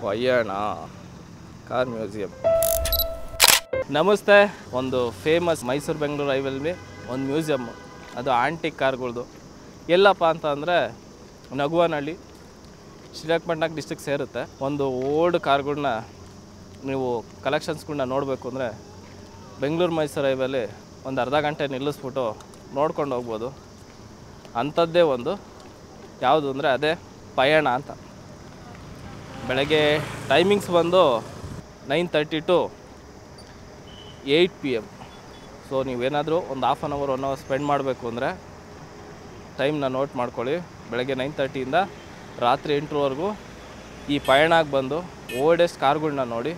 ಪಯಣ car museum. ನಮಸ್ತೆ. ಒಂದು ಫೇಮಸ್ ಮೈಸೂರು ಬೆಂಗಳೂರು ಹೈವೇಲಿ ಒಂದು ಮ್ಯೂಸಿಯಮ್, ಅದು ಆಂಟಿಕ್ ಕಾರ್ಗಳದು. ಎಲ್ಲಪ್ಪ ಅಂತ ಅಂದರೆ ನಗುವನಹಳ್ಳಿ, ಶ್ರೀರಂಗಪಟ್ಟಣ ಡಿಸ್ಟ್ರಿಕ್ಟ್ ಸೇರುತ್ತೆ. ಒಂದು ಓಲ್ಡ್ ಕಾರ್ಗಳನ್ನ ನೀವು ಕಲೆಕ್ಷನ್ಸ್ಗಳನ್ನ ನೋಡಬೇಕು ಅಂದರೆ ಬೆಂಗಳೂರು ಮೈಸೂರು ಹೈವೇಲಿ ಒಂದು ಅರ್ಧ ಗಂಟೆ ನಿಲ್ಲಿಸ್ಬಿಟ್ಟು ನೋಡ್ಕೊಂಡು ಹೋಗ್ಬೋದು. ಅಂಥದ್ದೇ ಒಂದು ಯಾವುದು ಅಂದರೆ ಅದೇ ಪಯಣ ಅಂತ. ಬೆಳಗ್ಗೆ ಟೈಮಿಂಗ್ಸ್ ಬಂದು 9:30 to 8 PM. ಸೊ ನೀವೇನಾದರೂ ಒಂದು half an hour 1 hour spend ಮಾಡಬೇಕು ಅಂದರೆ ಟೈಮ್ನ ನೋಟ್ ಮಾಡ್ಕೊಳ್ಳಿ. ಬೆಳಗ್ಗೆ 9:30 ರಾತ್ರಿ 8 ಈ ಪಯಣಕ್ಕೆ ಬಂದು ಓಲ್ಡೆಸ್ಟ್ ಕಾರ್ಗಳನ್ನ ನೋಡಿ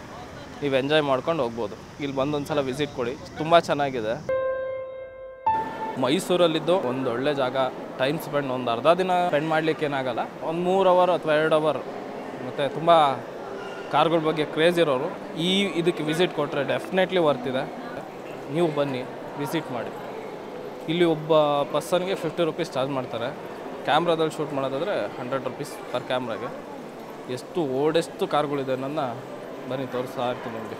ನೀವು ಎಂಜಾಯ್ ಮಾಡ್ಕೊಂಡು ಹೋಗ್ಬೋದು. ಇಲ್ಲಿ ಬಂದು ಒಂದು ಸಲ ವಿಸಿಟ್ ಕೊಡಿ, ತುಂಬ ಚೆನ್ನಾಗಿದೆ. ಮೈಸೂರಲ್ಲಿದ್ದು ಒಂದು ಒಳ್ಳೆ ಜಾಗ. ಟೈಮ್ ಸ್ಪೆಂಡ್ ಒಂದು ಅರ್ಧ ದಿನ ಸ್ಪೆಂಡ್ ಮಾಡಲಿಕ್ಕೇನಾಗಲ್ಲ, ಒಂದು 3 ಅವರ್ ಅಥವಾ 2 ಅವರ್. ಮತ್ತು ತುಂಬ ಕಾರ್ಗಳ ಬಗ್ಗೆ ಕ್ರೇಜ್ ಇರೋರು ಇದಕ್ಕೆ ವಿಸಿಟ್ ಕೊಟ್ಟರೆ ಡೆಫಿನೆಟ್ಲಿ ವರ್ತಿದೆ. ನೀವು ಬನ್ನಿ, ವಿಸಿಟ್ ಮಾಡಿ. ಇಲ್ಲಿ ಒಬ್ಬ ಪರ್ಸನ್ಗೆ 50 ರೂಪೀಸ್ ಚಾರ್ಜ್ ಮಾಡ್ತಾರೆ. ಕ್ಯಾಮ್ರಾದಲ್ಲಿ ಶೂಟ್ ಮಾಡೋದಾದರೆ 100 ರೂಪೀಸ್ ಪರ್ ಕ್ಯಾಮ್ರಾಗೆ. ಎಷ್ಟು ಓಲ್ಡೆಸ್ಟ್ ಕಾರ್ಗಳಿದೆ ನನ್ನ ಬನ್ನಿ ತೋರಿಸ್ತಾ ಇರ್ತೀನಿ ನಿಮಗೆ.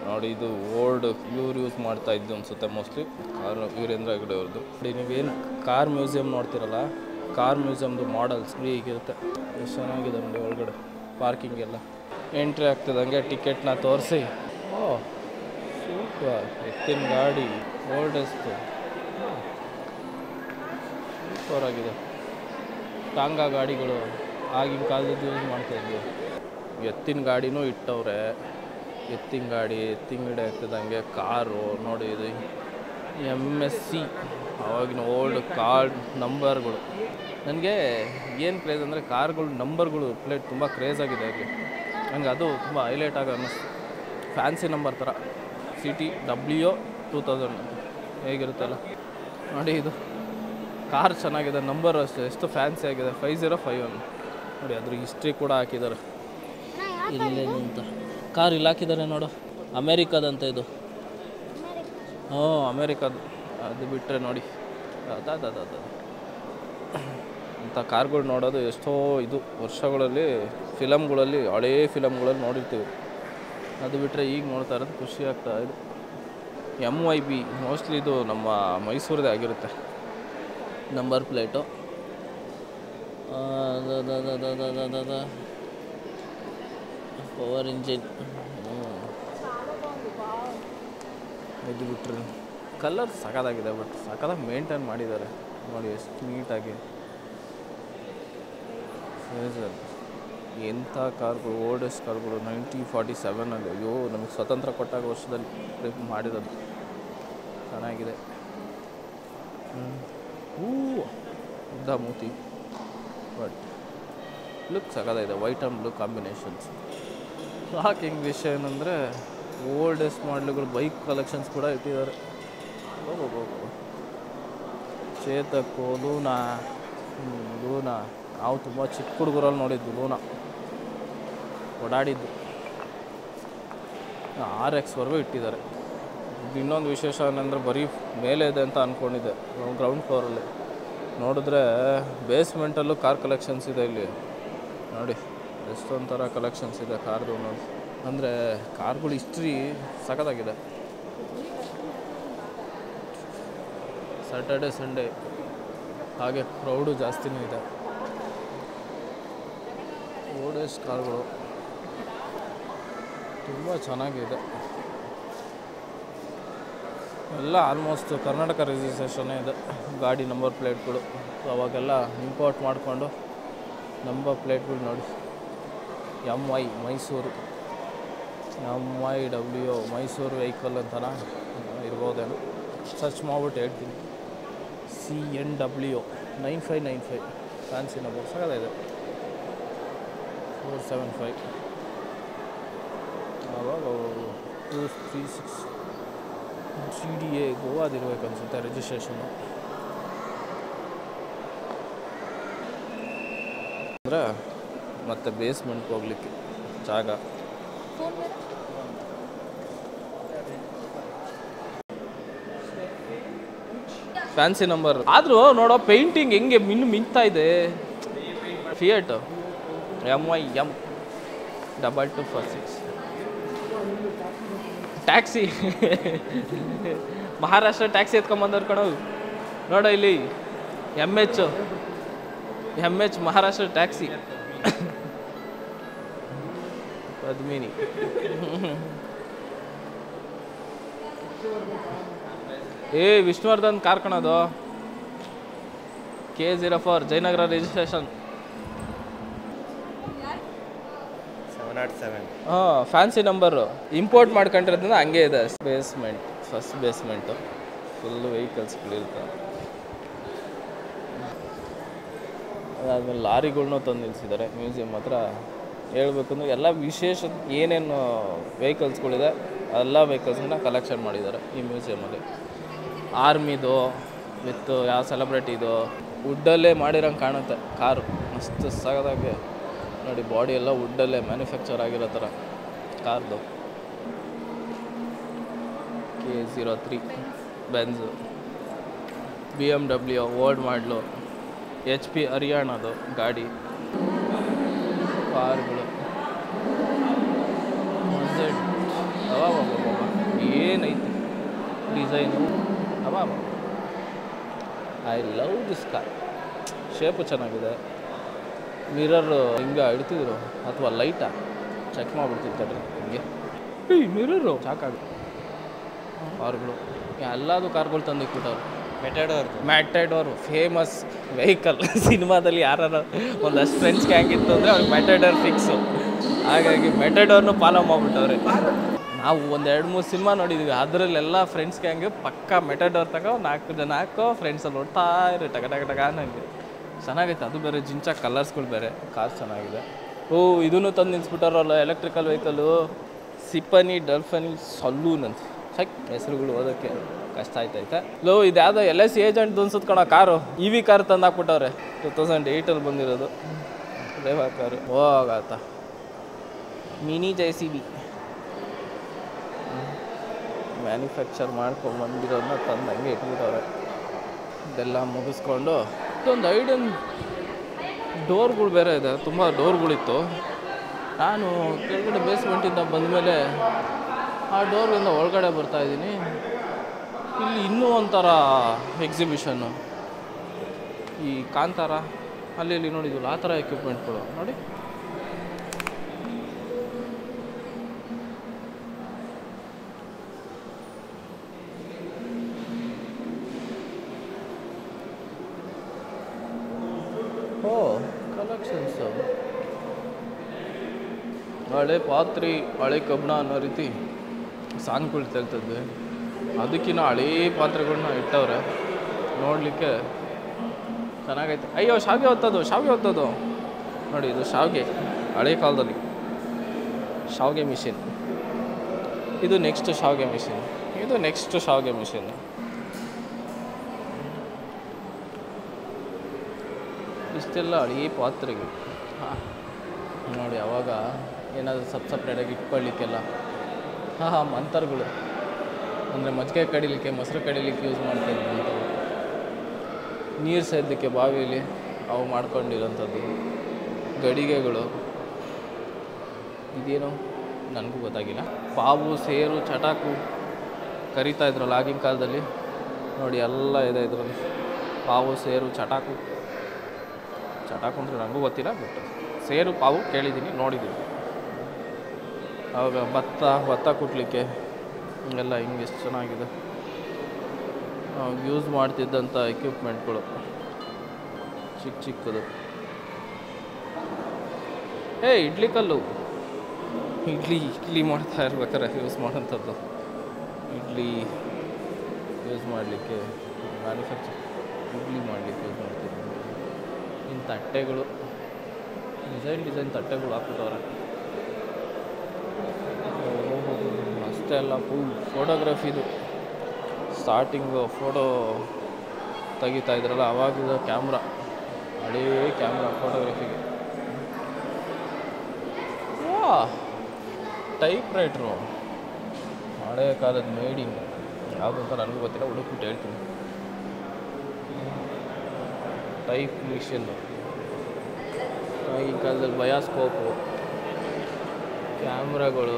ನೋಡಿ, ಇದು ಓಲ್ಡ್ ಇವ್ರು ಯೂಸ್ ಮಾಡ್ತಾ ಇದ್ದು ಅನಿಸುತ್ತೆ ಮೋಸ್ಟ್ಲಿ, ಕಾರು ವೀರೇಂದ್ರ ಹೆಗ್ಗಡೆ ಅವ್ರದ್ದು. ನೋಡಿ, ನೀವೇನು ಕಾರ್ ಮ್ಯೂಸಿಯಂ ನೋಡ್ತಿರಲ್ಲ, ಕಾರ್ ಮ್ಯೂಸಿಯಮ್ದು ಮಾಡಲ್ಸ್ ಹೀಗಿರುತ್ತೆ. ಎಷ್ಟು ಚೆನ್ನಾಗಿದೆ ನೋಡಿ ಒಳಗಡೆ. ಪಾರ್ಕಿಂಗ್ ಎಲ್ಲ ಎಂಟ್ರಿ ಆಗ್ತಿದ್ದಂಗೆ ಟಿಕೆಟ್ನ ತೋರಿಸಿ, ಓ ಸೂಪರ್, ಎತ್ತಿನ ಗಾಡಿ ಓಲ್ಡೆಸ್ಟು, ಸೂಪರ್ ಆಗಿದೆ. ಟಾಂಗಾ ಗಾಡಿಗಳು ಆಗಿನ ಕಾಲದಲ್ಲಿ ಯೂಸ್ ಮಾಡ್ತಾಯಿದ್ವಿ. ಎತ್ತಿನ ಗಾಡಿನೂ ಇಟ್ಟವ್ರೆ. ಎತ್ತಿನ ಗಾಡಿ, ಎತ್ತಿನ ಗಿಡ ಆಗ್ತಿದ್ದಂಗೆ ಕಾರು ನೋಡಿ. ಇದು MSC ಆವಾಗಿನ ಓಲ್ಡ್ ಕಾರ್ ನಂಬರ್ಗಳು. ನನಗೆ ಏನು ಕ್ರೇಜ್ ಅಂದರೆ ಕಾರ್ಗಳು ನಂಬರ್ಗಳು ಪ್ಲೇಟ್ ತುಂಬ ಕ್ರೇಜ್ ಆಗಿದೆ ಇಲ್ಲಿ. ನನಗೆ ಅದು ತುಂಬ ಹೈಲೈಟ್ ಆಗಿ ಅನ್ನಿಸ್ತು. ಫ್ಯಾನ್ಸಿ ನಂಬರ್ ಥರ CTW 2000 ಹೇಗಿರುತ್ತಲ್ಲ ನೋಡಿ. ಇದು ಕಾರ್ ಚೆನ್ನಾಗಿದೆ, ನಂಬರ್ ಅಷ್ಟೇ ಎಷ್ಟು ಫ್ಯಾನ್ಸಿ ಆಗಿದೆ. 5051 ನೋಡಿ. ಅದ್ರ ಹಿಸ್ಟ್ರಿ ಕೂಡ ಹಾಕಿದ್ದಾರೆ ಇಲ್ಲೇನು ಅಂತ. ಕಾರ್ ಇಲ್ಲಿ ಹಾಕಿದ್ದಾರೆ ನೋಡು, ಅಮೇರಿಕಾದಂತ ಇದು. ಅಮೇರಿಕಾದ. ಅದು ಬಿಟ್ಟರೆ ನೋಡಿ ಅದಾದ ಅಂಥ ಕಾರ್ಗಳು ನೋಡೋದು ಎಷ್ಟೋ ಇದು ವರ್ಷಗಳಲ್ಲಿ ಫಿಲಮ್ಗಳಲ್ಲಿ, ಹಳೇ ಫಿಲಮ್ಗಳಲ್ಲಿ ನೋಡಿರ್ತೀವಿ. ಅದು ಬಿಟ್ಟರೆ ಈಗ ನೋಡ್ತಾ ಇರೋದು ಖುಷಿ ಆಗ್ತಾ ಇದೆ. MYB ಮೋಸ್ಟ್ಲಿ ಇದು ನಮ್ಮ ಮೈಸೂರದೇ ಆಗಿರುತ್ತೆ ನಂಬರ್ ಪ್ಲೇಟು. Power engine. ಇದು ಬಿಟ್ಟರೆ ಕಲರ್ ಸಖತ್ತಾಗಿದೆ, ಬಟ್ ಸಖತ್ತಾಗಿ ಮೇಂಟೈನ್ ಮಾಡಿದ್ದಾರೆ ನೋಡಿ, ಎಷ್ಟು ನೀಟಾಗಿ. ಎಂಥ ಕಾರ್ಗಳು, ಓಲ್ಡೆಸ್ಟ್ ಕಾರ್ಗಳು 1947 ಅಯ್ಯೋ, ನಮಗೆ ಸ್ವತಂತ್ರ ಕೊಟ್ಟಾಗ ವರ್ಷದಲ್ಲಿ ಟ್ರಿಪ್ ಮಾಡಿರೋದು. ಚೆನ್ನಾಗಿದೆ. ಉದ್ದ ಮೂತಿ, ಬಟ್ ಲುಕ್ ಸಖತ್ತಾಗಿದೆ. White and blue combinations. Shocking ವಿಷಯ ಏನಂದರೆ ಓಲ್ಡೆಸ್ಟ್ ಮಾಡಲ್ಗಳು ಬೈಕ್ ಕಲೆಕ್ಷನ್ಸ್ ಕೂಡ ಇಟ್ಟಿದ್ದಾರೆ. ಚೇತಕ್ಕು, ಲೂನಾ. ನಾವು ತುಂಬ ಚಿಕ್ಕ ಹುಡುಗರಲ್ಲಿ ನೋಡಿದ್ದು ಲೂನಾ, ಓಡಾಡಿದ್ದು. RX ಇಟ್ಟಿದ್ದಾರೆ. ಇನ್ನೊಂದು ವಿಶೇಷ ಏನಂದರೆ ಬರೀ ಮೇಲೆ ಇದೆ ಅಂತ ಅಂದ್ಕೊಂಡಿದ್ದೆ. ಗ್ರೌಂಡ್ ಫ್ಲೋರಲ್ಲಿ ನೋಡಿದ್ರೆ ಬೇಸ್ಮೆಂಟಲ್ಲೂ ಕಾರ್ ಕಲೆಕ್ಷನ್ಸ್ ಇದೆ ಇಲ್ಲಿ ನೋಡಿ. ಎಷ್ಟೊಂದು ಥರ ಕಲೆಕ್ಷನ್ಸ್ ಇದೆ ಕಾರ್ದು ನೋಡಿ. ಅಂದರೆ ಕಾರ್ಗಳು ಹಿಸ್ಟ್ರಿ ಸಖತ್ತಾಗಿದೆ. ಸ್ಯಾಟರ್ಡೆ ಸಂಡೇ ಹಾಗೆ ಕ್ರೌಡು ಜಾಸ್ತಿನೇ ಇದೆ. ಓಲ್ಡೆಸ್ಟ್ ಕಾರ್ಗಳು ತುಂಬ ಚೆನ್ನಾಗಿದೆ. ಎಲ್ಲ ಆಲ್ಮೋಸ್ಟ್ ಕರ್ನಾಟಕ ರಿಜಿಸ್ಟ್ರೇಷನ್ನೇ ಇದೆ ಗಾಡಿ ನಂಬರ್ ಪ್ಲೇಟ್ಗಳು. ಅವಾಗೆಲ್ಲ ಇಂಪೋರ್ಟ್ ಮಾಡಿಕೊಂಡು ನಂಬರ್ ಪ್ಲೇಟ್ಗಳು ನೋಡಿ. MY Mysuru, MYW Mysuru vehicle ಅಂತನ ಇರ್ಬೋದೇನೋ. ಸರ್ಚ್ ಮಾಡಿಬಿಟ್ಟು ಹೇಳ್ತೀನಿ. CNW 9595 fancy number ಸಗದಿದೆ. 475 ಆವಾಗ 236 CDA ಗೋವಾದಿರ್ಬೇಕು ಅನಿಸುತ್ತೆ ರಿಜಿಸ್ಟ್ರೇಷನ್ನು. ಅಂದರೆ ಮತ್ತು ಬೇಸ್ಮೆಂಟ್ಗೆ ಹೋಗ್ಲಿಕ್ಕೆ ಜಾಗ. ಫ್ಯಾನ್ಸಿ ನಂಬರ್ ಆದರೂ ನೋಡೋ ಪೇಂಟಿಂಗ್ ಹೆಂಗೆ ಮಿಂಚ್ತಾ ಇದೆ. Fiat MYM 2246 taxi Maharashtra taxi ಎತ್ಕೊಂಬಂದವ್ರು ಕಣವು ನೋಡ ಇಲ್ಲಿ M H Maharashtra taxi Padmini Vishnuvardhan car ಕಣದು K04 Jayanagar registration 707 fancy number import ಮಾಡ್ಕೊಂಡಿರೋದ್ರಿಂದ ಹಂಗೆ ಇದೆ ಫಸ್ಟ್ ಬೇಸ್ಮೆಂಟು ಫುಲ್ಲು ವೆಹಿಕಲ್ಸ್ಗಳಿರ್ತವೆ. ಅದಾದಮೇಲೆ ಲಾರಿಗಳ್ನೂ ತಂದು ನಿಲ್ಲಿಸಿದ್ದಾರೆ ಮ್ಯೂಸಿಯಂ ಹತ್ರ. ಹೇಳ್ಬೇಕಂದ್ರೆ ಎಲ್ಲ ವಿಶೇಷ ಏನೇನು ವೆಹಿಕಲ್ಸ್ಗಳಿದೆ ಎಲ್ಲ ವೆಹಿಕಲ್ಸ್ನ ಕಲೆಕ್ಷನ್ ಮಾಡಿದ್ದಾರೆ ಈ ಮ್ಯೂಸಿಯಮಲ್ಲಿ. ಆರ್ಮಿದು ವಿತ್ ಯಾವ ಸೆಲೆಬ್ರಿಟಿದು ವುಡ್ಡಲ್ಲೇ ಮಾಡಿರೋಂಗೆ ಕಾಣುತ್ತೆ ಕಾರು. ಮಸ್ತ್ ಸಾಗದಾಗೆ ನೋಡಿ, ಬಾಡಿ ಎಲ್ಲ ವುಡ್ಡಲ್ಲೇ ಮ್ಯಾನುಫ್ಯಾಕ್ಚರ್ ಆಗಿರೋ ಥರ ಕಾರ್ದು. K03 ಬೆನ್ಸು, BMW ಓಲ್ಡ್ ಮಾಡಲು, HP ಹರಿಯಾಣದು ಗಾಡಿ ಕಾರ್ಗಳು, ಏನೈತಿ design. I love this car. Shape ಚೆನ್ನಾಗಿದೆ. ಮಿರರು ಹಿಂಗೆ ಇಡ್ತಿದ್ರು ಅಥವಾ ಲೈಟಾ ಚೆಕ್ ಮಾಡಿಬಿಡ್ತಿರ್ತಾರೆ ಹಿಂಗೆ. ಮಿರರು ಸಾಕಾಗುತ್ತೆ. ಕಾರ್ಗಳು ಎಲ್ಲದು ಕಾರ್ಗಳು ತಂದಿಕ್ಬಿಟ್ಟವ್ರು. ಮ್ಯಾಟಡೋರು ಫೇಮಸ್ ವೆಹಿಕಲ್. ಸಿನಿಮಾದಲ್ಲಿ ಯಾರು ಒಂದಷ್ಟು ಫ್ರೆಂಡ್ಸ್ ಗ್ಯಾಂಗ್ ಇತ್ತು ಅಂದರೆ ಅವ್ರಿಗೆ ಮ್ಯಾಟಡೋರ್ ಫಿಕ್ಸು. ಹಾಗಾಗಿ ಮೆಟಡೋರ್ನು ಫಾಲೋ ಮಾಡಿಬಿಟ್ಟವ್ರೆ. ನಾವು ಒಂದು 2-3 ಸಿನಿಮಾ ನೋಡಿದ್ವಿ, ಅದರಲ್ಲೆಲ್ಲ ಫ್ರೆಂಡ್ಸ್ ಗ್ಯಾಂಗ್ ಪಕ್ಕ ಮೆಟಡೋರ್ ತಗೋ 4 ಜನ ಹಾಕೋ ಫ್ರೆಂಡ್ಸಲ್ಲಿ ನೋಡ್ತಾ ಇರೋ ಟಗ ನನಗೆ ಚೆನ್ನಾಗೈತೆ. ಅದು ಬೇರೆ ಜಿಂಚ ಕಲರ್ಸ್ಗಳು ಬೇರೆ. ಕಾರ್ ಚೆನ್ನಾಗಿದೆ. ಇದನ್ನು ತಂದು ನಿಲ್ಸ್ಬಿಟ್ಟಾರಲ್ಲ ಎಲೆಕ್ಟ್ರಿಕಲ್ ವೆಹಿಕಲ್ಲು. ಸಿಪನಿ ಡಲ್ಫನಿ ಸಲ್ಲೂನ್ ಅಂತ ಹೆಸರುಗಳು ಓದೋಕ್ಕೆ ಕಷ್ಟ ಆಯ್ತೈತೆ. ಇದು ಯಾವುದೋ LIC ಏಜೆಂಟ್ ಅನ್ಸುತ್ತೆ ಕಣ ಕಾರು. EV ಕಾರ್ ತಂದು ಹಾಕ್ಬಿಟ್ಟವ್ರೆ. 2008 ಬಂದಿರೋದು ರೇವಾ ಕಾರು. ಹೋಗಾತ ಮಿನಿ JCB ಮ್ಯಾನುಫ್ಯಾಕ್ಚರ್ ಮಾಡ್ಕೊಂಬಂದಿರೋದನ್ನ ತಂದು ಹಂಗೆ ಇಟ್ಬಿಟ್ಟವ್ರೆ. ಇದೆಲ್ಲ ಮುಗಿಸ್ಕೊಂಡು ಇದೊಂದು ಐಡನ್ ಡೋರ್ಗಳು ಬೇರೆ ಇದೆ. ತುಂಬ ಡೋರ್ಗಳಿತ್ತು. ನಾನು ಕೆಳಗಡೆ ಬೇಸ್ಮೆಂಟಿಂದ ಬಂದಮೇಲೆ ಆ ಡೋರಿಂದ ಒಳಗಡೆ ಬರ್ತಾಯಿದ್ದೀನಿ. ಇಲ್ಲಿ ಇನ್ನೂ ಒಂಥರ ಎಕ್ಸಿಬಿಷನ್ನು. ಈ ಕಾಂತಾರ ಅಲ್ಲಿ ನೋಡಿದ್ವಲ್ಲ ಆ ಥರ ಎಕ್ವಿಪ್ಮೆಂಟ್ಗಳು ನೋಡಿ. ಕಲೆಕ್ಷನ್ಸು ಹಳೆ ಪಾತ್ರೆ ಹಳೆ ಕಬ್ಬಣ ಅನ್ನೋ ರೀತಿ ಸಾಂಗ್ಗಳು ತೇಳ್ತದ್ವಿ. ಅದಕ್ಕಿಂತ ಹಳೇ ಪಾತ್ರೆಗಳನ್ನ ಇಟ್ಟವ್ರೆ. ನೋಡಲಿಕ್ಕೆ ಚೆನ್ನಾಗೈತೆ. ಅಯ್ಯೋ ಶಾವಿಗೆ ಹೊತ್ತದು ನೋಡಿ. ಇದು ಶಾವಿಗೆ ಹಳೆ ಕಾಲದಲ್ಲಿ ಶಾವಿಗೆ ಮಿಷಿನ್. ಇದು ನೆಕ್ಸ್ಟ್ ಶಾವಿಗೆ ಮಿಷಿನ್. ಇಷ್ಟೆಲ್ಲ ಹಳೇ ಪಾತ್ರೆಗಳು ನೋಡಿ. ಅವಾಗ ಏನಾದರೂ ಸಪ್ರೇಟಾಗಿ ಇಟ್ಕೊಳ್ಳಿಕ್ಕೆಲ್ಲ ಮಂತರ್ಗಳು ಅಂದರೆ ಮಜ್ಜಿಗೆ ಕಡಿಲಿಕ್ಕೆ, ಮೊಸರು ಕಡಿಲಿಕ್ಕೆ ಯೂಸ್ ಮಾಡ್ತಾಯಿದ್ವಿ ಅಂಥವು. ನೀರು ಸೇದಲಿಕ್ಕೆ ಬಾವಿಯಲ್ಲಿ ಅವು ಮಾಡ್ಕೊಂಡಿರೋಂಥದ್ದು ಗಡಿಗೆಗಳು. ಇದೇನೋ ನನಗೂ ಗೊತ್ತಾಗಿಲ್ಲ. ಪಾವು, ಸೇರು, ಚಟಾಕು ಕರಿತಾ ಇದ್ರಲ್ಲ ಆಗಿನ ಕಾಲದಲ್ಲಿ ನೋಡಿ. ಎಲ್ಲ ಇದೆ ಇದರಲ್ಲಿ. ಪಾವು, ಸೇರು, ಚಟಾಕು ಅಂದರೆ ನನಗೂ ಗೊತ್ತಿಲ್ಲ. ಬಟ್ ಸೇರು ಪಾವು ಕೇಳಿದ್ದೀನಿ, ನೋಡಿದ್ದೀನಿ. ಆವಾಗ ಭತ್ತ ಕುಟ್ಲಿಕ್ಕೆ ಹಿಂಗೆಲ್ಲ ಎಷ್ಟು ಚೆನ್ನಾಗಿದೆ. ಯೂಸ್ ಮಾಡ್ತಿದ್ದಂಥ ಎಕ್ವಿಪ್ಮೆಂಟ್ಗಳು ಚಿಕ್ಕದು. ಇಡ್ಲಿ ಕಲ್ಲು. ಇಡ್ಲಿ ಮಾಡ್ತಾ ಇರ್ಬೇಕಾರೆ ಯೂಸ್ ಮಾಡೋಂಥದ್ದು. ಇಡ್ಲಿ ಯೂಸ್ ಮಾಡಲಿಕ್ಕೆ ಮ್ಯಾನುಫ್ಯಾಕ್ಚರ್ ಇಡ್ಲಿ ಮಾಡಲಿಕ್ಕೆ ಯೂಸ್ ಮಾಡ್ತಿದ್ವಿ. ಇನ್ನು ತಟ್ಟೆಗಳು ಡಿಸೈನ್ ತಟ್ಟೆಗಳು ಹಾಕ್ಬಿಟ್ಟವ್ರೆ. ಅಷ್ಟೇ ಅಲ್ಲ, ಫುಲ್ ಫೋಟೋಗ್ರಫಿದು ಸ್ಟಾರ್ಟಿಂಗು ಫೋಟೋ ತೆಗಿತಾ ಇದ್ರಲ್ಲ ಆವಾಗಿದ್ದ ಕ್ಯಾಮ್ರಾ, ಹಳೇ ಕ್ಯಾಮ್ರಾ ಫೋಟೋಗ್ರಫಿಗೆ. ಟೈಪ್ ರೈಟ್ರು ಹಳೇ ಕಾಲದ ಮೇಡಿಂಗ್ ಯಾವುದು ಅಂತ ನನಗೂ ಗೊತ್ತಿಲ್ಲ, ಹುಡುಕ್ಬಿಟ್ಟು ಹೇಳ್ತೀನಿ. ಟೈಪ್ ಮಿಷನ್ನು ಈ ಕಾಲದಲ್ಲಿ ಬಯಾಸ್ಕೋಪು ಕ್ಯಾಮ್ರಾಗಳು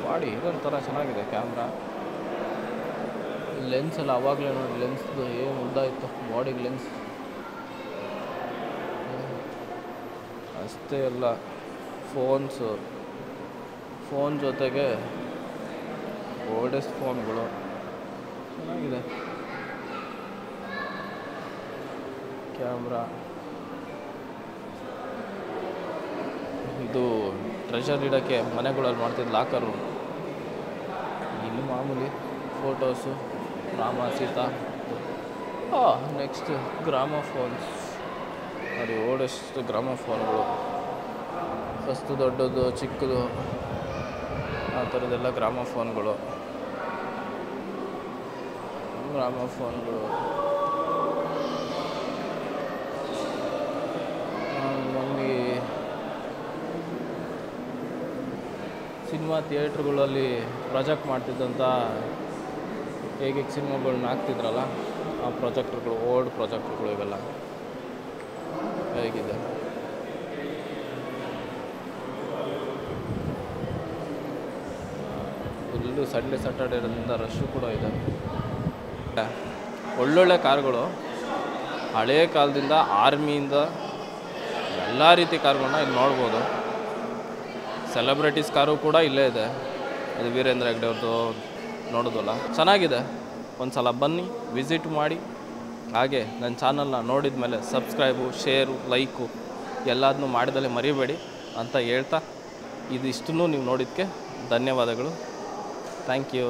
ಬಾಡಿ ಇದೊಂಥರ ಚೆನ್ನಾಗಿದೆ ಕ್ಯಾಮ್ರಾ. ಲೆನ್ಸ್ ಎಲ್ಲ ಆವಾಗಲೇ ನೋಡಿ, ಲೆನ್ಸ್ದು ಏನು ಉದ್ದ ಇತ್ತು ಬಾಡಿಗೆ ಲೆನ್ಸ್ ಅಷ್ಟೇ ಎಲ್ಲ. ಫೋನ್ ಜೊತೆಗೆ ಓಲ್ಡೆಸ್ಟ್ ಫೋನ್ಗಳು ಚೆನ್ನಾಗಿದೆ. ಕ್ಯಾಮ್ರಾ ಇದು ಟ್ರೆಷರ್ ಇಡೋಕ್ಕೆ ಮನೆಗಳಲ್ಲಿ ಮಾಡ್ತಿದ್ದು ಲಾಕರು. ಇಲ್ಲಿ ಮಾಮೂಲಿ ಫೋಟೋಸು, ರಾಮ ಸೀತಾ. ನೆಕ್ಸ್ಟ್ ಗ್ರಾಮೋಫೋನ್ಸ್ ನೋಡಿ, ಓಲ್ಡೆಸ್ಟ್ ಗ್ರಾಮೋಫೋನ್ಗಳು. ಫಸ್ಟು ದೊಡ್ಡದು ಚಿಕ್ಕದು ಆ ಥರದ್ದೆಲ್ಲ ಗ್ರಾಮೋಫೋನ್ಗಳು. ನಮಗೆ ಸಿನಿಮಾ ಥಿಯೇಟ್ರುಗಳಲ್ಲಿ ಪ್ರಾಜೆಕ್ಟ್ ಮಾಡ್ತಿದ್ದಂಥ ಹೇಗೆ ಸಿನಿಮಾಗಳ್ನ ಹಾಕ್ತಿದ್ರಲ್ಲ ಆ ಪ್ರಾಜೆಕ್ಟ್ರುಗಳು, ಓಲ್ಡ್ ಪ್ರಾಜೆಕ್ಟ್ರುಗಳು ಇವೆಲ್ಲ ಹೇಗಿದೆ. ಫುಲ್ಲು ಸಂಡೇ ಸ್ಯಾಟರ್ಡೇ ಇರೋದ್ರಿಂದ ರಶ್ಶು ಕೂಡ ಇದೆ. ಒಳ್ಳೊಳ್ಳೆ ಕಾರುಗಳು, ಹಳೆಯ ಕಾಲದಿಂದ ಆರ್ಮಿಯಿಂದ ಎಲ್ಲ ರೀತಿ ಕಾರುಗಳನ್ನ ಇಲ್ಲಿ ನೋಡ್ಬೋದು. ಸೆಲೆಬ್ರಿಟೀಸ್ ಕಾರು ಕೂಡ ಇಲ್ಲೇ ಇದೆ. ಅದು ವೀರೇಂದ್ರ ಹೆಗ್ಡೆ ಅವ್ರದ್ದು ನೋಡೋದಲ್ಲ, ಚೆನ್ನಾಗಿದೆ. ಒಂದು ಸಲ ಬನ್ನಿ, ವಿಸಿಟ್ ಮಾಡಿ. ಹಾಗೆ ನನ್ನ ಚಾನಲ್ನ ನೋಡಿದ ಮೇಲೆ ಸಬ್ಸ್ಕ್ರೈಬು, ಶೇರು, ಲೈಕು ಎಲ್ಲದನ್ನೂ ಮಾಡಿದಲ್ಲೇ ಮರಿಬೇಡಿ ಅಂತ ಹೇಳ್ತಾ, ಇದಿಷ್ಟನ್ನು ನೀವು ನೋಡಿದ್ದಕ್ಕೆ ಧನ್ಯವಾದಗಳು. Thank you.